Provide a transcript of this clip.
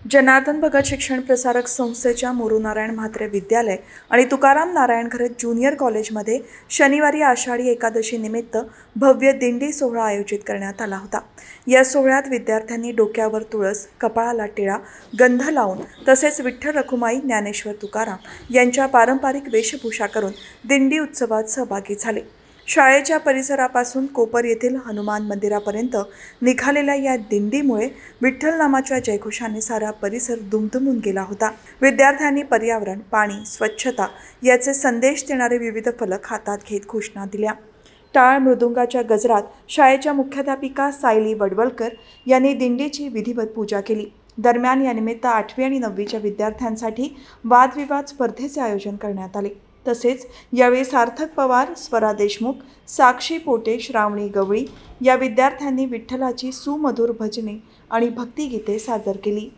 जनार्दन भगत शिक्षण प्रसारक संस्थेच्या मोरू नारायण म्हात्रे विद्यालय आणि तुकाराम नारायण घरत ज्युनियर कॉलेजमध्ये शनिवारी आषाढी एकादशी निमित्त भव्य दिंडी सोहळा आयोजित करण्यात आला होता। या सोहळ्यात विद्यार्थ्यांनी डोक्यावर तुळस, कपाळाला टिळा, गंध लावून तसेच विठ्ठल रखुमाई ज्ञानेश्वर तुकाराम यांच्या पारंपरिक वेशभूषा करून दिंडी उत्सवात सहभागी झाले। शाळेच्या परिसरापासून कोपर येथील हनुमान मंदिरापर्यंत निघालेल्या या दिंडीमुळे विठ्ठल नामाच्या जयघोषाने सारा परिसर दुमदुमून गेला होता। विद्यार्थ्यांनी पर्यावरण, पाणी, स्वच्छता याचे संदेश देणारे विविध फलक हातात घेत घोषणा दिल्या। टाळ मृदुंगाच्या गजरात शाळेच्या मुख्याध्यापिका सायली वडवलकर यांनी दिंडीची विधिवत पूजा केली। दरम्यान या निमित्त 8वी आणि 9वीच्या विद्यार्थ्यांसाठी वादविवाद स्पर्धेचे आयोजन करण्यात आले। तसेच यावेळी सार्थक पवार, स्वरा देशमुख, साक्षी पोटे, श्रावणी गवळी या विद्यार्थ्यांनी विठ्ठलाची सुमधुर भजने आणि भक्तिगीते सादर केली।